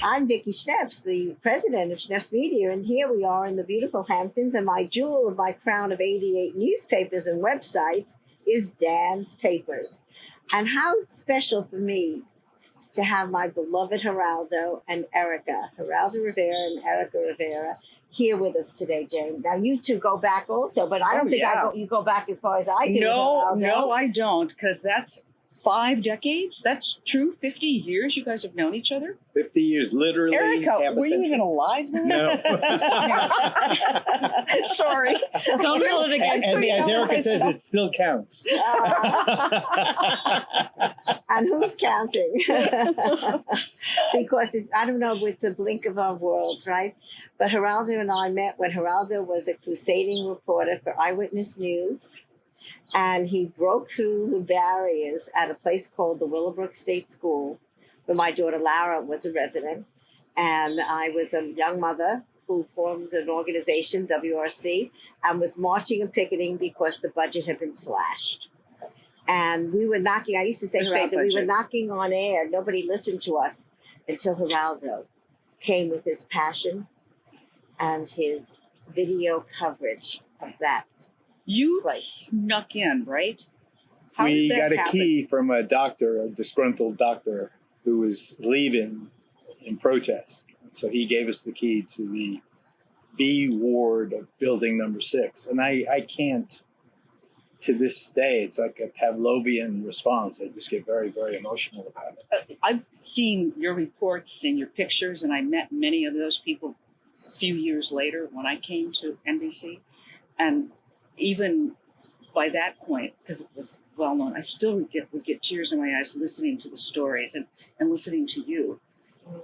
I'm Vicki Schneps, the president of Schneps Media, and here we are in the beautiful Hamptons, and my jewel of my crown of 88 newspapers and websites is Dan's Papers. And how special for me to have my beloved Geraldo and Erica, Geraldo Rivera and Erica Rivera, here with us today, Jane. Now, you two go back also, but I don't think you go back as far as I do. No, I don't, because that's 5 decades. That's true. 50 years you guys have known each other? 50 years, literally. Erica, were you even alive then? No. Sorry. Don't hold it against and me. as Erica says, it still counts. And who's counting? Because I don't know, it's a blink of our worlds, right? But Geraldo and I met when Geraldo was a crusading reporter for Eyewitness News. And he broke through the barriers at a place called the Willowbrook State School, where my daughter Lara was a resident. And I was a young mother who formed an organization, WRC, and was marching and picketing because the budget had been slashed. And we were knocking, I used to say, Geraldo, we were knocking on air. Nobody listened to us until Geraldo came with his passion and his video coverage of that. You snuck in, right? We got a key from a doctor, a disgruntled doctor, who was leaving in protest. So he gave us the key to the B ward of building number 6. And I can't, to this day, it's like a Pavlovian response. I just get very, very emotional about it. I've seen your reports and your pictures, and I met many of those people a few years later when I came to NBC. And even by that point, because it was well known, I still would get tears in my eyes listening to the stories and listening to you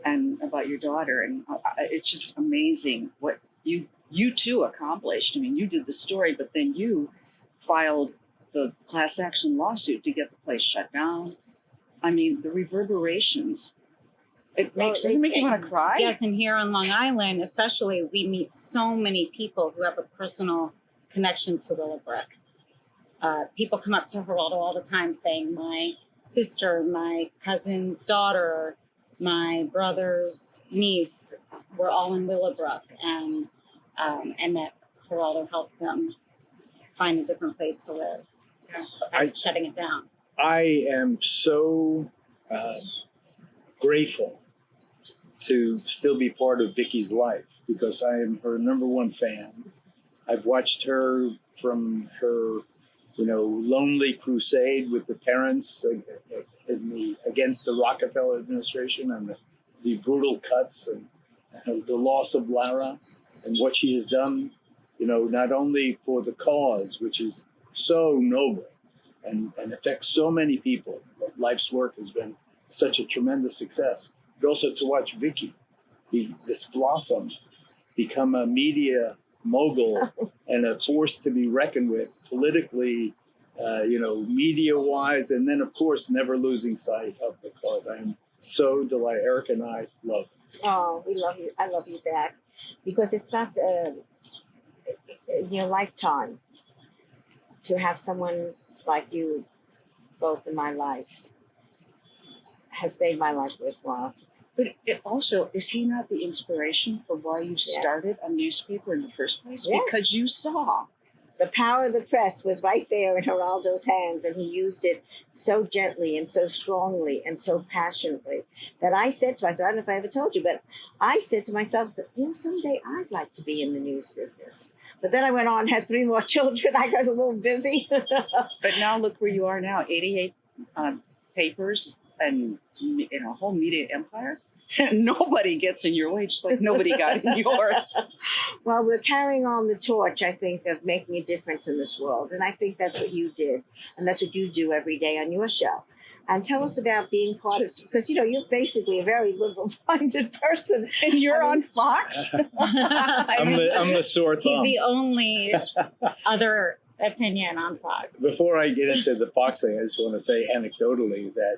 and about your daughter. And it's just amazing what you two accomplished. I mean, you did the story, but then you filed the class action lawsuit to get the place shut down. I mean, the reverberations. Doesn't make you want to cry? Yes, and here on Long Island, especially, we meet so many people who have a personal connection to Willowbrook. People come up to Geraldo all the time saying, my sister, my cousin's daughter, my brother's niece, were all in Willowbrook, and that Geraldo helped them find a different place to live by shutting it down. I am so grateful to still be part of Vicki's life, because I am her #1 fan. I've watched her from her, lonely crusade with the parents against the Rockefeller administration and the brutal cuts and the loss of Lara, and what she has done, not only for the cause, which is so noble and affects so many people. Life's work has been such a tremendous success, but also to watch Vicki, this blossom, become a media mogul and a force to be reckoned with politically, media-wise, and then, of course, never losing sight of the cause. I am so delighted. Erica and I love you. Oh, we love you. I love you back, because it's not in your lifetime to have someone like you both in my life has made my life worthwhile. But it also, is he not the inspiration for why you started a newspaper in the first place? Yes. Because you saw. The power of the press was right there in Geraldo's hands, and he used it so gently and so strongly and so passionately that I said to myself, I don't know if I ever told you, but I said to myself that, someday I'd like to be in the news business. But then I went on, had 3 more children. I got a little busy. But now look where you are now, 88 papers and a whole media empire. Nobody gets in your way, just like nobody got in yours. Well, we're carrying on the torch, I think, of making a difference in this world. And I think that's what you did. And that's what you do every day on your show. And tell us about being part of, because, you know, you're basically a very liberal-minded person. And you're on Fox? I'm the sore He's thumb. the only other opinion on Fox. Before I get into the Fox thing, I just want to say anecdotally that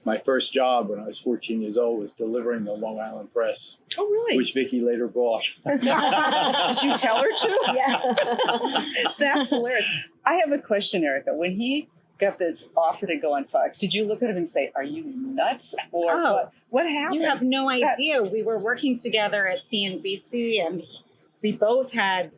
my first job when I was 14 years old was delivering the Long Island Press, Oh, really? which Vicky later bought. Did you tell her to? Yeah. That's hilarious. I have a question, Erica. When he got this offer to go on Fox, did you look at him and say, "Are you nuts?" Or Oh, what happened? You have no idea. We were working together at CNBC, and we both had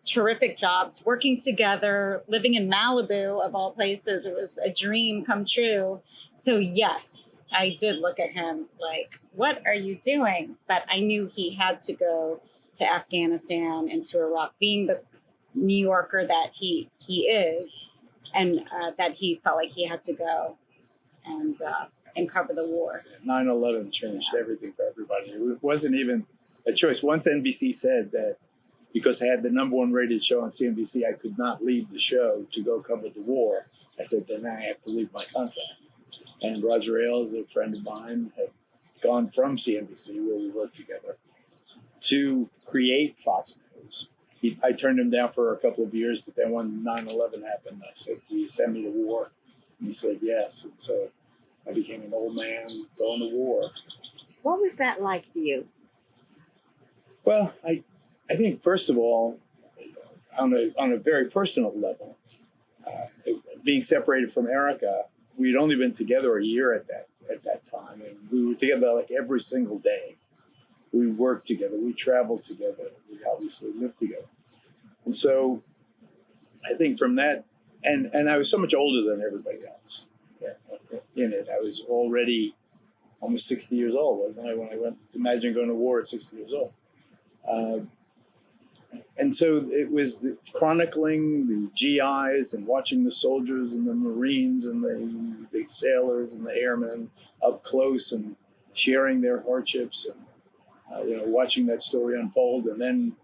terrific jobs, working together, living in Malibu, of all places. It was a dream come true. So yes, I did look at him like, what are you doing? But I knew he had to go to Afghanistan and to Iraq, being the New Yorker that he is, and that he felt like he had to go and cover the war. 9/11 changed everything for everybody. It wasn't even a choice. Once NBC said that because I had the #1 rated show on CNBC, I could not leave the show to go cover the war. I said, then I have to leave my contract. And Roger Ailes, a friend of mine, had gone from CNBC, where we worked together, to create Fox News. I turned him down for a couple of years, but then when 9/11 happened, I said, will you send me to war? And he said, yes. And so I became an old man going to war. What was that like for you? Well, I think, first of all, on a very personal level, being separated from Erica, we'd only been together a year at that time, and we were together like every single day. We worked together, we traveled together, we obviously lived together, and so I think from that, and I was so much older than everybody else in it. I was already almost 60 years old, wasn't I, when I went? Imagine going to war at 60 years old. And so it was chronicling the GIs and watching the soldiers and the Marines and the sailors and the airmen up close and sharing their hardships and, watching that story unfold. And then,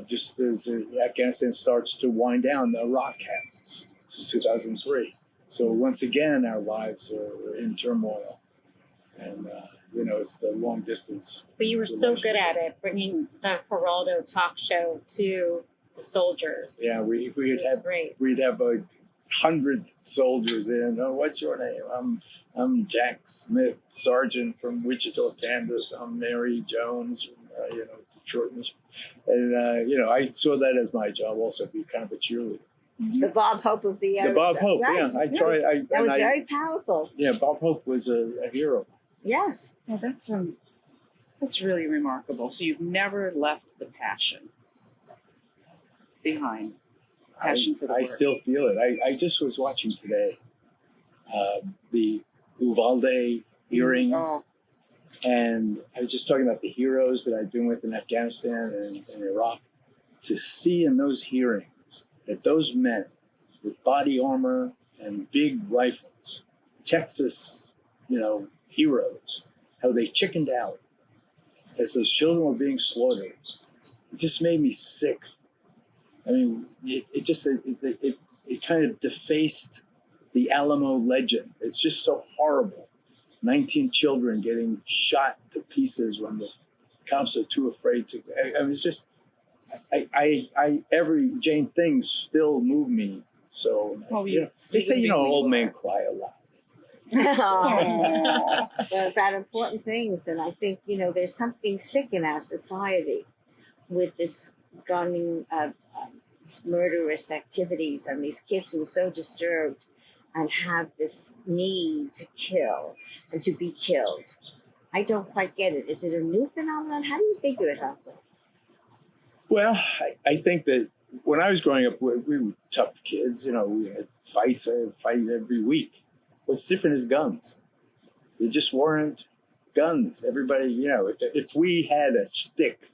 just as Afghanistan starts to wind down, Iraq happens in 2003. So once again, our lives are in turmoil. And, it's the long distance. But you were so good at it, bringing the Geraldo talk show to the soldiers. Yeah, we'd have 100 soldiers in. Oh, what's your name? I'm Jack Smith, Sergeant from Wichita, Kansas. I'm Mary Jones from Detroit, Michigan. And I saw that as my job, also be kind of a cheerleader. The Bob Hope of the The Bob Hope, right, yeah. I tried. That was very powerful. Yeah, Bob Hope was a hero. Yes. Well, that's really remarkable. So you've never left the passion behind. Passion for the work. I still feel it. I just was watching today the Uvalde hearings, and I was just talking about the heroes that I've been with in Afghanistan and Iraq. To see in those hearings that those men with body armor and big rifles, Texas, heroes, how they chickened out as those children were being slaughtered. It just made me sick. I mean, it kind of defaced the Alamo legend. It's just so horrible. 19 children getting shot to pieces when the cops are too afraid to. I mean, it's just, every Jane thing still move me. So, they say, old men cry a lot. Well, about important things, and I think there's something sick in our society with this gunning, these murderous activities, and these kids who are so disturbed and have this need to kill and to be killed. I don't quite get it. Is it a new phenomenon? How do you figure it out? Well, I think that when I was growing up, we were tough kids. We had fights. I had fight every week. What's different is guns. They just weren't guns. Everybody, if we had a stick,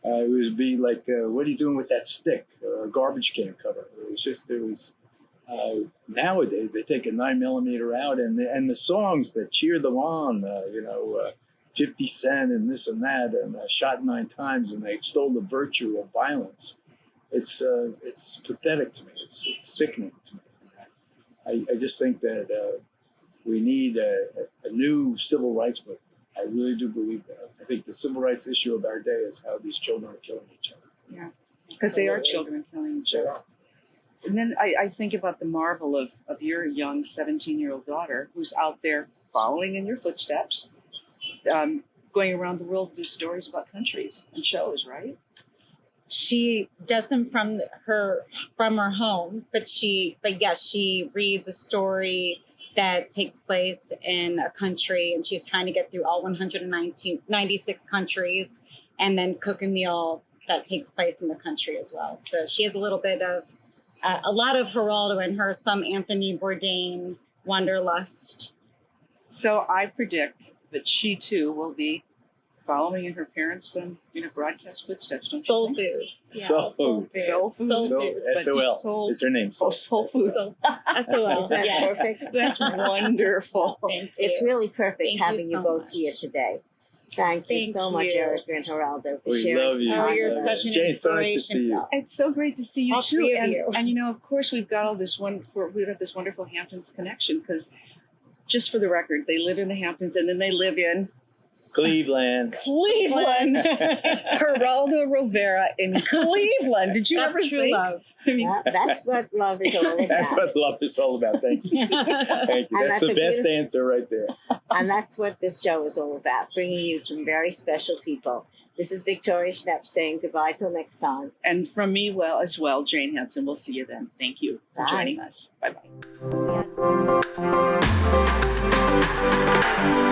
it would be like, what are you doing with that stick? Or a garbage can cover. It was Nowadays, they take a 9mm out, and the songs that cheer them on, 50 Cent and this and that, and Shot 9 Times, and they extol the virtue of violence. It's pathetic to me. It's sickening to me. I just think that we need a new civil rights movement. I really do believe that. I think the civil rights issue of our day is how these children are killing each other. Yeah, because they are children killing each other. And then I think about the marvel of your young 17-year-old daughter who's out there following in your footsteps, going around the world to do stories about countries and shows, right? She does them from her home, but yes, she reads a story that takes place in a country, and she's trying to get through all 196 countries and then cook a meal that takes place in the country as well. So she has a little bit of a lot of Geraldo in her, some Anthony Bourdain wanderlust. So I predict that she too will be following in her parents' broadcast footsteps. Soul don't you think? food. Yeah, Soul soul food. Soul food. Soul So, food. SOL Soul- is her name. Oh, soul food. SOL. Is that Yeah. perfect? That's wonderful. Thank you. It's really perfect Thank you having you so both much. here today. Thank you Thank so much, you. Erica and Geraldo, for We sharing love some you. time Oh, you're with us. such an Jane, so nice to inspiration. see you. It's so great to see you All too, three of and you. of course we've got all this we've got this wonderful Hamptons connection because, just for the record, they live in the Hamptons and then they live in Cleveland. Cleveland. Geraldo Rivera in Cleveland. Did you That's ever true think? love. I mean, That's what love is all about. That's what love is all about. Thank you. Thank you. And That's that's the a best beautiful- answer right there. And that's what this show is all about, bringing you some very special people. This is Victoria Schneps saying goodbye till next time. and from me, as well, Jane Hanson. We'll see you then. Thank you for Bye. joining us. Bye bye.